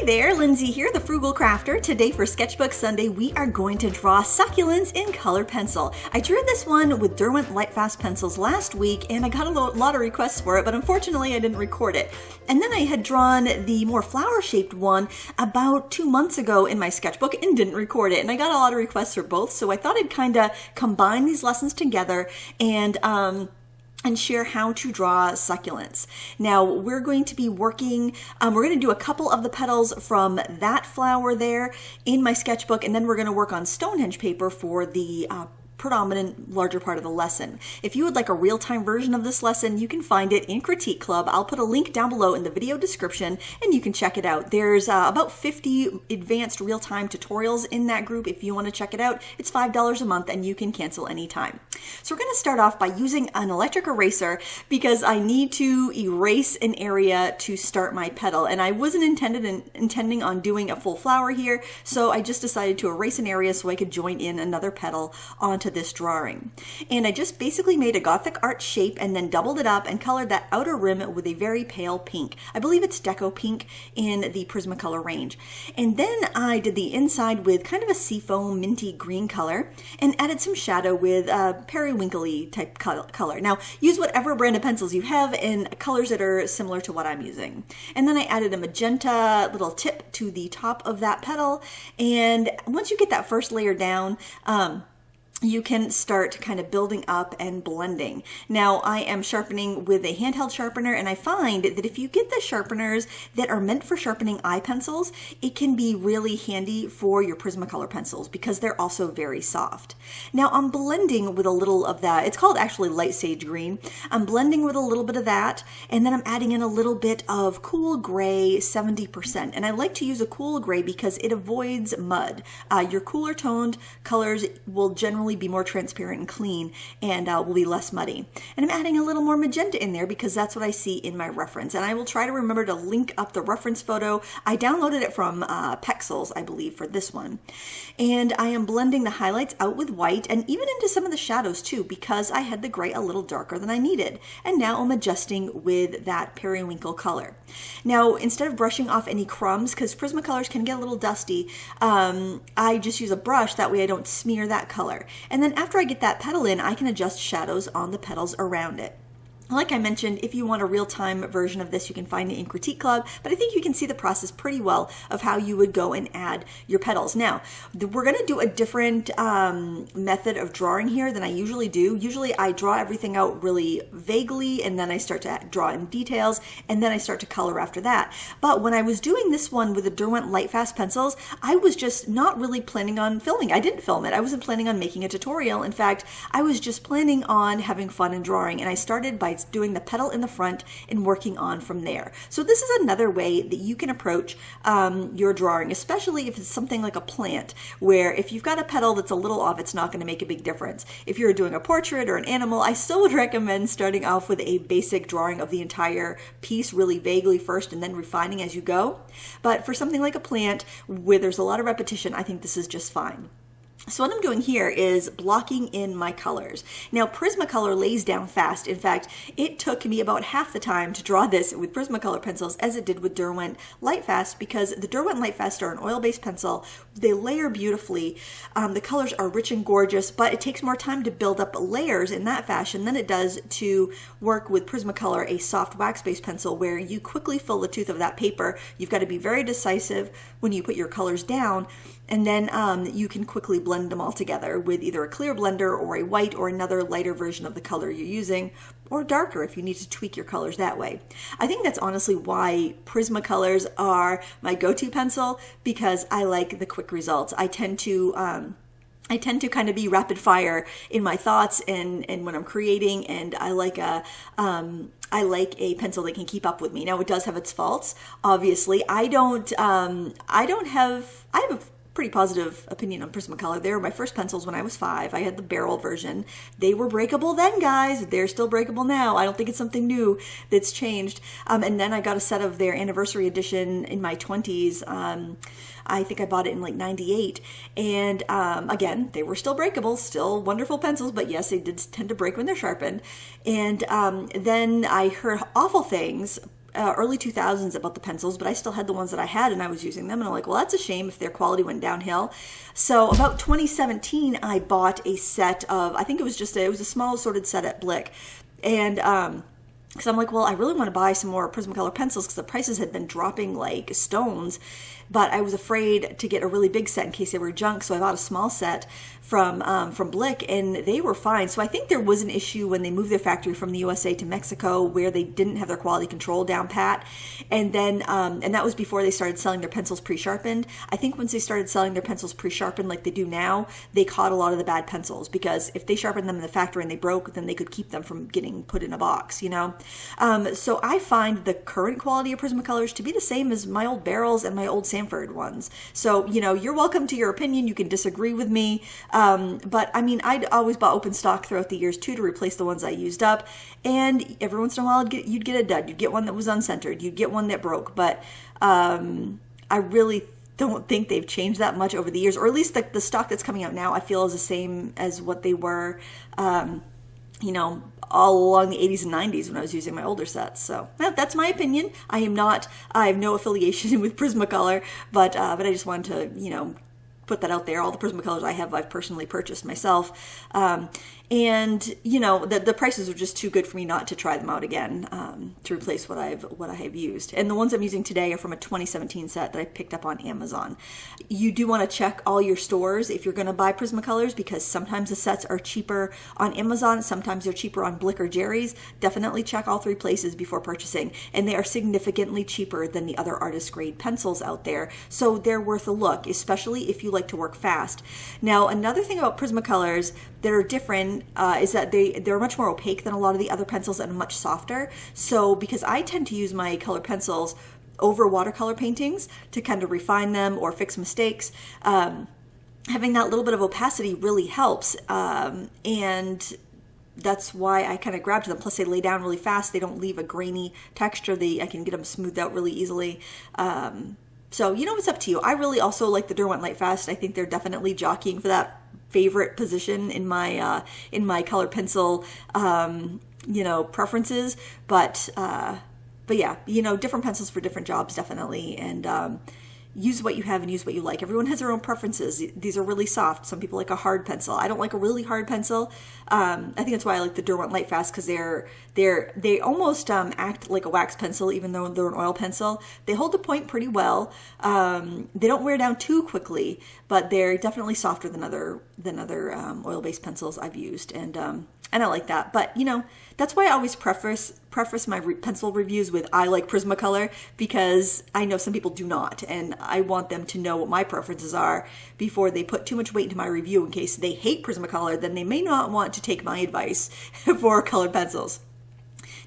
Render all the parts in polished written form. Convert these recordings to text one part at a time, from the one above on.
there, Lindsay here, the Frugal Crafter. Today for Sketchbook Sunday, we are going to draw succulents in color pencil. I drew this one with Derwent Lightfast pencils last week, and I got a lot of requests for it, but unfortunately I didn't record it. And then I had drawn the more flower-shaped one about 2 months ago in my sketchbook and didn't record it. And I got a lot of requests for both, so I thought I'd kind of combine these lessons together and share how to draw succulents. Now we're going to be working, we're going to do a couple of the petals from that flower there in my sketchbook, and then we're going to work on Stonehenge paper for the predominant larger part of the lesson. If you would like a real-time version of this lesson, you can find it in Critique Club. I'll put a link down below in the video description and you can check it out. There's about 50 advanced real-time tutorials in that group. If you want to check it out, it's $5 a month and you can cancel anytime. So we're going to start off by using an electric eraser because I need to erase an area to start my petal, and I wasn't intending on doing a full flower here, so I just decided to erase an area so I could join in another petal onto this drawing. And I just basically made a Gothic art shape and then doubled it up and colored that outer rim with a very pale pink. I believe it's Deco Pink in the Prismacolor range. And then I did the inside with kind of a seafoam minty green color and added some shadow with a periwinkle-y type color. Now use whatever brand of pencils you have and colors that are similar to what I'm using. And then I added a magenta little tip to the top of that petal, and once you get that first layer down, you can start kind of building up and blending. Now I am sharpening with a handheld sharpener, and I find that if you get the sharpeners that are meant for sharpening eye pencils, it can be really handy for your Prismacolor pencils because they're also very soft. Now I'm blending with a little of that. It's called actually light sage green. I'm blending with a little bit of that, and then I'm adding in a little bit of cool gray 70%. And I like to use a cool gray because it avoids mud. Your cooler toned colors will generally be more transparent and clean and will be less muddy. And I'm adding a little more magenta in there because that's what I see in my reference. And I will try to remember to link up the reference photo. I downloaded it from Pexels, I believe, for this one. And I am blending the highlights out with white and even into some of the shadows too, because I had the gray a little darker than I needed. And now I'm adjusting with that periwinkle color. Now, instead of brushing off any crumbs, because Prismacolors can get a little dusty, I just use a brush. That way I don't smear that color. And then after I get that petal in, I can adjust shadows on the petals around it. Like I mentioned, if you want a real-time version of this, you can find it in Critique Club, but I think you can see the process pretty well of how you would go and add your petals. Now, we're going to do a different method of drawing here than I usually do. Usually I draw everything out really vaguely, and then I start to draw in details, and then I start to color after that. But when I was doing this one with the Derwent Lightfast pencils, I was just not really planning on filming. I didn't film it. I wasn't planning on making a tutorial. In fact, I was just planning on having fun and drawing, and I started by doing the petal in the front and working on from there. So this is another way that you can approach your drawing, especially if it's something like a plant, where if you've got a petal that's a little off, it's not going to make a big difference. If you're doing a portrait or an animal, I still would recommend starting off with a basic drawing of the entire piece really vaguely first and then refining as you go. But for something like a plant where there's a lot of repetition, I think this is just fine. So what I'm doing here is blocking in my colors. Now Prismacolor lays down fast. In fact, it took me about half the time to draw this with Prismacolor pencils as it did with Derwent Lightfast, because the Derwent Lightfast are an oil-based pencil. They layer beautifully. The colors are rich and gorgeous, but it takes more time to build up layers in that fashion than it does to work with Prismacolor, a soft wax-based pencil where you quickly fill the tooth of that paper. You've got to be very decisive when you put your colors down, and then you can quickly blend them all together with either a clear blender or a white or another lighter version of the color you're using, or darker if you need to tweak your colors that way. I think that's honestly why Prismacolors are my go-to pencil, because I like the quick results. I tend to kind of be rapid fire in my thoughts and when I'm creating, and I like a pencil that can keep up with me. Now it does have its faults, obviously. I have a pretty positive opinion on Prismacolor. They were my first pencils when I was 5. I had the barrel version. They were breakable then, guys. They're still breakable now. I don't think it's something new that's changed. And then I got a set of their anniversary edition in my 20s. I think I bought it in like 98. And again, they were still breakable, still wonderful pencils, but yes, they did tend to break when they're sharpened. And then I heard awful things early 2000s about the pencils, but I still had the ones that I had and I was using them. And I'm like, well, that's a shame if their quality went downhill. So about 2017, I bought a set of, I think it was a small assorted set at Blick. And, because I'm like, well, I really want to buy some more Prismacolor pencils because the prices had been dropping like stones, but I was afraid to get a really big set in case they were junk. So I bought a small set from Blick, and they were fine. So I think there was an issue when they moved their factory from the USA to Mexico where they didn't have their quality control down pat. And then, and that was before they started selling their pencils pre-sharpened. I think once they started selling their pencils pre-sharpened like they do now, they caught a lot of the bad pencils, because if they sharpened them in the factory and they broke, then they could keep them from getting put in a box, you know? So I find the current quality of Prismacolors to be the same as my old barrels and my old Sanford ones. So, you know, you're welcome to your opinion. You can disagree with me. But I mean, I'd always bought open stock throughout the years too to replace the ones I used up. And every once in a while, you'd get a dud. You'd get one that was uncentered. You'd get one that broke. But I really don't think they've changed that much over the years, or at least the stock that's coming out now, I feel is the same as what they were, you know, all along the 80s and 90s when I was using my older sets. So that's my opinion. I have no affiliation with Prismacolor, but I just wanted to, you know, put that out there. All the Prismacolors I have, I've personally purchased myself. And you know, the prices are just too good for me not to try them out again, to replace what I have used. And the ones I'm using today are from a 2017 set that I picked up on Amazon. You do want to check all your stores if you're going to buy Prismacolors, because sometimes the sets are cheaper on Amazon, sometimes they're cheaper on Blick or Jerry's. Definitely check all three places before purchasing, and they are significantly cheaper than the other artist grade pencils out there. So they're worth a look, especially if you like to work fast. Now, another thing about Prismacolors that are different is that they're much more opaque than a lot of the other pencils and much softer. So because I tend to use my color pencils over watercolor paintings to kind of refine them or fix mistakes, having that little bit of opacity really helps. And that's why I kind of grabbed them. Plus they lay down really fast. They don't leave a grainy texture. I can get them smoothed out really easily. So, you know, it's up to you. I really also like the Derwent Lightfast. I think they're definitely jockeying for that favorite position in my color pencil, you know, preferences. But yeah, you know, different pencils for different jobs, definitely. And use what you have and use what you like. Everyone has their own preferences. These are really soft. Some people like a hard pencil. I don't like a really hard pencil. I think that's why I like the Derwent Lightfast, because they almost act like a wax pencil, even though they're an oil pencil. They hold the point pretty well. They don't wear down too quickly, but they're definitely softer than other oil-based pencils I've used, and I like that. But you know, that's why I always preface my pencil reviews with I like Prismacolor, because I know some people do not, and I want them to know what my preferences are before they put too much weight into my review. In case they hate Prismacolor, then they may not want to take my advice for colored pencils.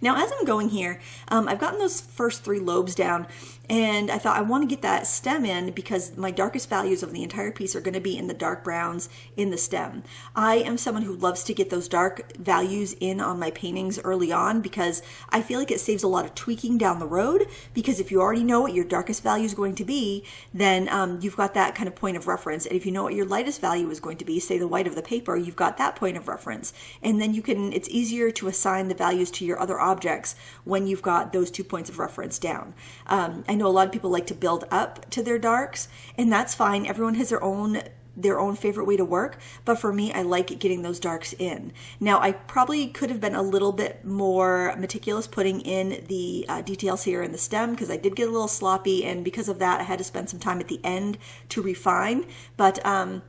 Now, as I'm going here, I've gotten those first three lobes down, and I thought I want to get that stem in because my darkest values of the entire piece are going to be in the dark browns in the stem. I am someone who loves to get those dark values in on my paintings early on, because I feel like it saves a lot of tweaking down the road, because if you already know what your darkest value is going to be, then you've got that kind of point of reference. And if you know what your lightest value is going to be, say the white of the paper, you've got that point of reference. And then it's easier to assign the values to your other objects when you've got those 2 points of reference down. I know a lot of people like to build up to their darks, and that's fine. Everyone has their own favorite way to work, but for me, I like getting those darks in. Now, I probably could have been a little bit more meticulous putting in the details here in the stem, because I did get a little sloppy, and because of that, I had to spend some time at the end to refine. But I'm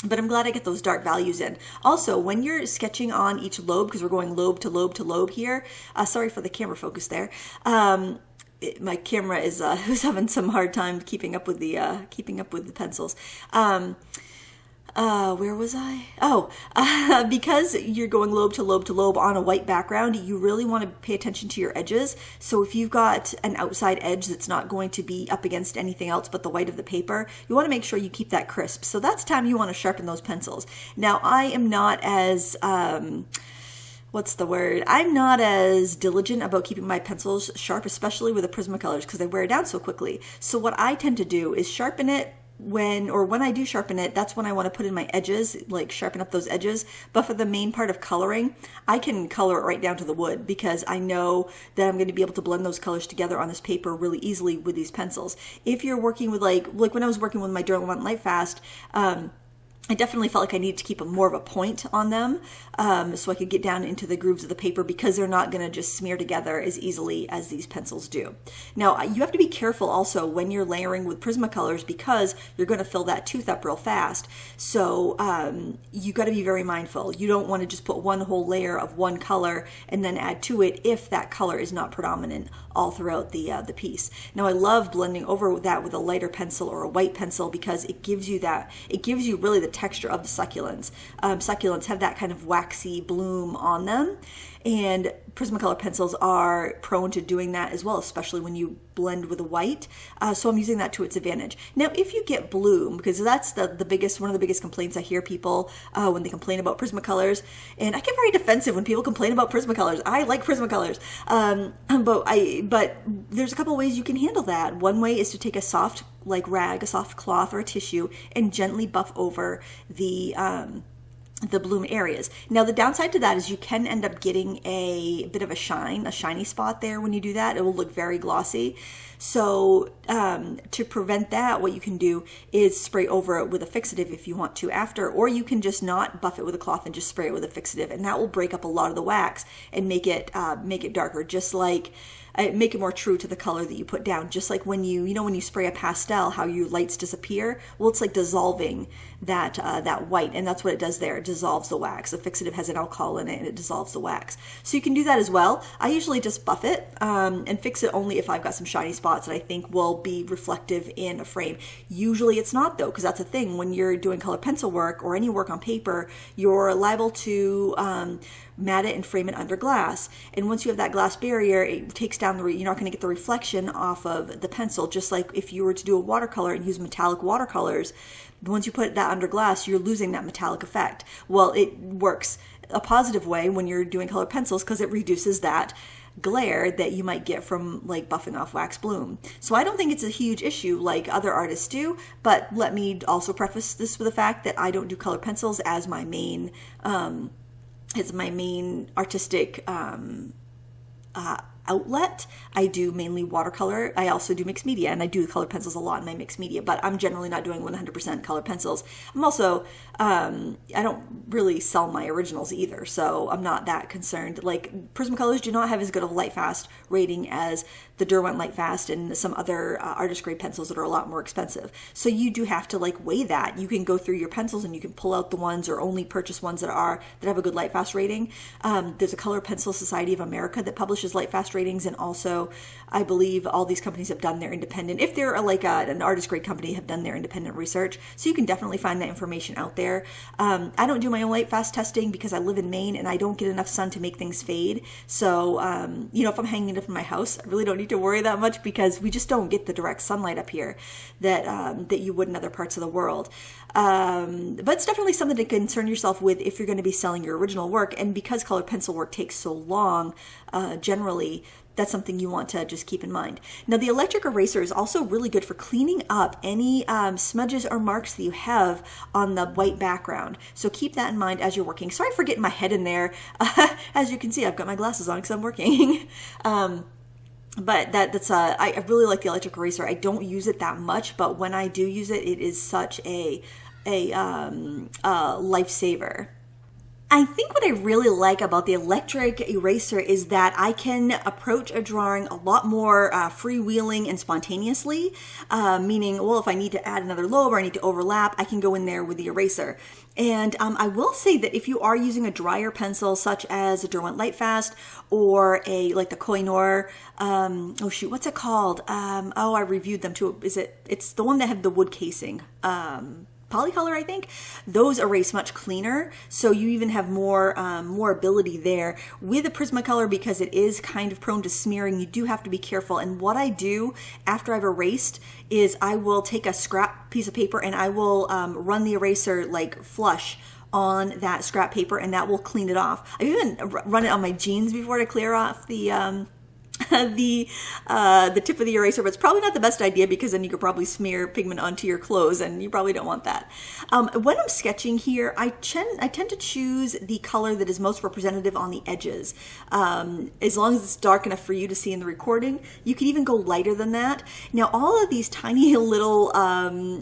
glad I get those dark values in. Also, when you're sketching on each lobe, because we're going lobe to lobe to lobe here, sorry for the camera focus there. My camera is was having some hard time keeping up with the pencils. Where was I? Oh, because you're going lobe to lobe to lobe on a white background, you really want to pay attention to your edges. So if you've got an outside edge that's not going to be up against anything else but the white of the paper, you want to make sure you keep that crisp. So that's time you want to sharpen those pencils. Now, I am not as, I'm not as diligent about keeping my pencils sharp, especially with the Prismacolors, because they wear down so quickly. So what I tend to do is sharpen it when I do sharpen it, that's when I want to put in my edges, like sharpen up those edges. But for the main part of coloring, I can color it right down to the wood because I know that I'm going to be able to blend those colors together on this paper really easily with these pencils. If you're working with like when I was working with my Derwent Lightfast, I definitely felt like I needed to keep more of a point on them so I could get down into the grooves of the paper because they're not going to just smear together as easily as these pencils do. Now, you have to be careful also when you're layering with Prismacolors because you're going to fill that tooth up real fast. So you got to be very mindful. You don't want to just put one whole layer of one color and then add to it if that color is not predominant all throughout the piece. Now, I love blending over that with a lighter pencil or a white pencil because it gives you really the texture of the succulents. Succulents have that kind of waxy bloom on them, and Prismacolor pencils are prone to doing that as well, especially when you blend with a white. So I'm using that to its advantage. Now, if you get bloom, because that's one of the biggest complaints I hear people when they complain about Prismacolors, and I get very defensive when people complain about Prismacolors. I like Prismacolors, but there's a couple ways you can handle that. One way is to take a soft rag, a soft cloth or a tissue, and gently buff over the bloom areas. Now, the downside to that is you can end up getting a bit of a shiny spot there when you do that. It will look very glossy. So to prevent that, what you can do is spray over it with a fixative if you want to after, or you can just not buff it with a cloth and just spray it with a fixative, and that will break up a lot of the wax and make it darker, just like make it more true to the color that you put down. Just like when you spray a pastel, how your lights disappear. Well, it's like dissolving that white, and that's what it does there. It dissolves the wax. The fixative has an alcohol in it, and it dissolves the wax. So you can do that as well. I usually just buff it and fix it only if I've got some shiny spots that I think will be reflective in a frame. Usually it's not, though, because that's a thing. When you're doing color pencil work or any work on paper, you're liable to mat it and frame it under glass. And once you have that glass barrier, it takes down you're not going to get the reflection off of the pencil. Just like if you were to do a watercolor and use metallic watercolors, once you put that under glass, you're losing that metallic effect. Well, it works a positive way when you're doing color pencils because it reduces that glare that you might get from buffing off wax bloom. So I don't think it's a huge issue like other artists do, but let me also preface this with the fact that I don't do color pencils as my main artistic outlet. I do mainly watercolor. I also do mixed media, and I do color pencils a lot in my mixed media, but I'm generally not doing 100% color pencils. I'm also, I don't really sell my originals either, so I'm not that concerned. Prismacolors do not have as good of a Lightfast rating as the Derwent Lightfast and some other artist grade pencils that are a lot more expensive. So you do have to weigh that. You can go through your pencils and you can pull out the ones or only purchase ones that have a good Lightfast rating. There's a Color Pencil Society of America that publishes Lightfast ratings, and also I believe all these companies have done their independent, if they're an artist grade company, have done their independent research. So you can definitely find that information out there. I don't do my own Lightfast testing because I live in Maine and I don't get enough sun to make things fade. So if I'm hanging it up in my house, I really don't need to worry that much because we just don't get the direct sunlight up here that you would in other parts of the world. But it's definitely something to concern yourself with if you're going to be selling your original work. And because colored pencil work takes so long, generally, that's something you want to just keep in mind. Now, the electric eraser is also really good for cleaning up any smudges or marks that you have on the white background. So keep that in mind as you're working. Sorry for getting my head in there. As you can see, I've got my glasses on because I'm working. But I really like the electric eraser. I don't use it that much, but when I do use it, it is such a lifesaver. I think what I really like about the electric eraser is that I can approach a drawing a lot more freewheeling and spontaneously, meaning, well, if I need to add another lobe or I need to overlap, I can go in there with the eraser. And I will say that if you are using a drier pencil, such as a Derwent Lightfast or the Koh-i-Noor, what's it called? I reviewed them too. It's the one that had the wood casing. Polycolor, I think. Those erase much cleaner, so you even have more ability there. With a Prismacolor, because it is kind of prone to smearing, you do have to be careful. And what I do after I've erased is I will take a scrap piece of paper and I will run the eraser flush on that scrap paper, and that will clean it off. I've even run it on my jeans before to clear off the the tip of the eraser, but it's probably not the best idea because then you could probably smear pigment onto your clothes and you probably don't want that. When I'm sketching here, I tend to choose the color that is most representative on the edges. As long as it's dark enough for you to see in the recording, you can even go lighter than that. Now, all of these tiny little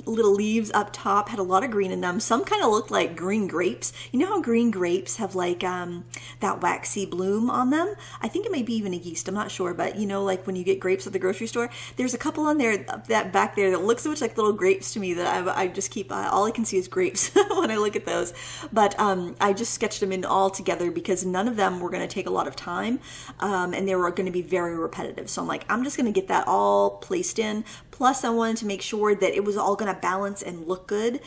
leaves up top had a lot of green in them. Some kind of looked like green grapes. You know how green grapes have like that waxy bloom on them? I think it may be even a yeast. I'm not sure. But you know, like when you get grapes at the grocery store, there's a couple on there, that back there, that looks so much like little grapes to me that I just keep, all I can see is grapes when I look at those. But I just sketched them in all together because none of them were going to take a lot of time, and they were going to be very repetitive. So I'm like, I'm just going to get that all placed in. Plus, I wanted to make sure that it was all going to balance and look good,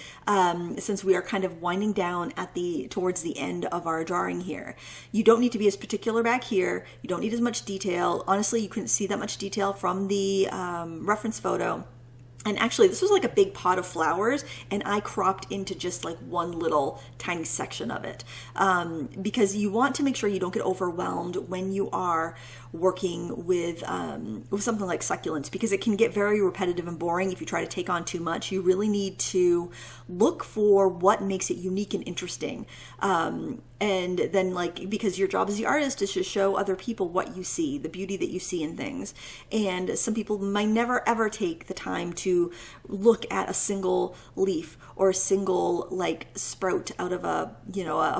since we are kind of winding down at towards the end of our drawing here. You don't need to be as particular back here. You don't need as much detail. Honestly, you couldn't see that much detail from the reference photo. And actually, this was like a big pot of flowers, and I cropped into just like one little tiny section of it, because you want to make sure you don't get overwhelmed when you are working with something like succulents, because it can get very repetitive and boring if you try to take on too much. You really need to look for what makes it unique and interesting. And then, like, because your job as the artist is to show other people what you see, the beauty that you see in things. And some people might never ever take the time to look at a single leaf or a single like sprout out of a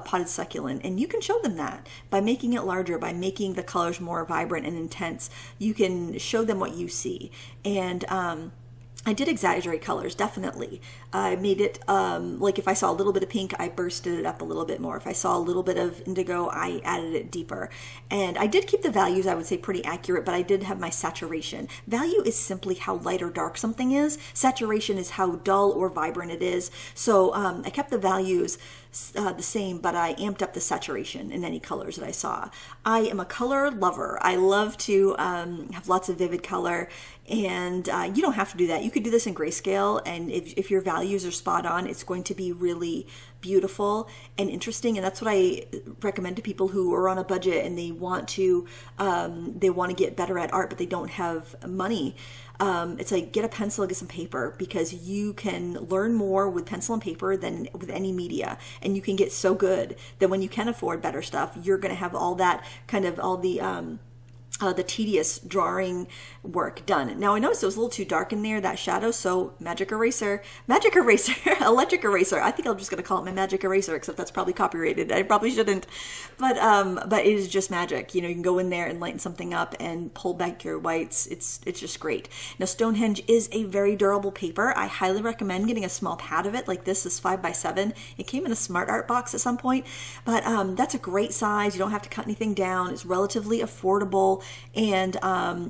potted succulent. And you can show them that by making it larger, by making the colors more vibrant and intense. You can show them what you see. And I did exaggerate colors, definitely. I made it, like if I saw a little bit of pink, I bursted it up a little bit more. If I saw a little bit of indigo, I added it deeper. And I did keep the values, I would say, pretty accurate, but I did have my saturation. Value is simply how light or dark something is. Saturation is how dull or vibrant it is. So I kept the values the same, but I amped up the saturation in any colors that I saw. I am a color lover. I love to have lots of vivid color, and you don't have to do that. You could do this in grayscale, and if your values are spot on, it's going to be really beautiful and interesting. And that's what I recommend to people who are on a budget and they want to get better at art, but they don't have money. It's like, get a pencil, get some paper, because you can learn more with pencil and paper than with any media. And you can get so good that when you can afford better stuff, you're going to have all that kind of the tedious drawing work done. Now, I noticed it was a little too dark in there, that shadow, so magic eraser, electric eraser. I think I'm just going to call it my magic eraser, except that's probably copyrighted. I probably shouldn't. But it is just magic. You know, you can go in there and lighten something up and pull back your whites. It's just great. Now, Stonehenge is a very durable paper. I highly recommend getting a small pad of it. Like this is 5x7. It came in a Smart Art box at some point, but that's a great size. You don't have to cut anything down. It's relatively affordable. And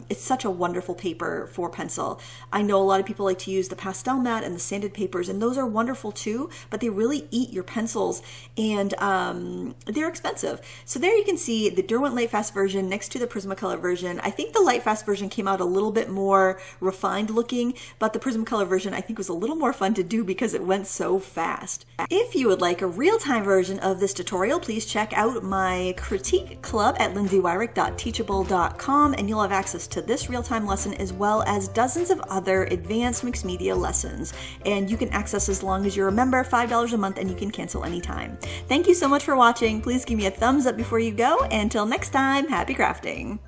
it's such a wonderful paper for pencil. I know a lot of people like to use the pastel mat and the sanded papers, and those are wonderful too, but they really eat your pencils, and they're expensive. So there you can see the Derwent Lightfast version next to the Prismacolor version. I think the Lightfast version came out a little bit more refined looking, but the Prismacolor version I think was a little more fun to do because it went so fast. If you would like a real-time version of this tutorial, please check out my critique club at lindsayweirich.teachable.com, and you'll have access to this real-time lesson as well as dozens of other advanced mixed media lessons. And you can access as long as you're a member, $5 a month, and you can cancel anytime. Thank you so much for watching. Please give me a thumbs up before you go. Until next time, happy crafting.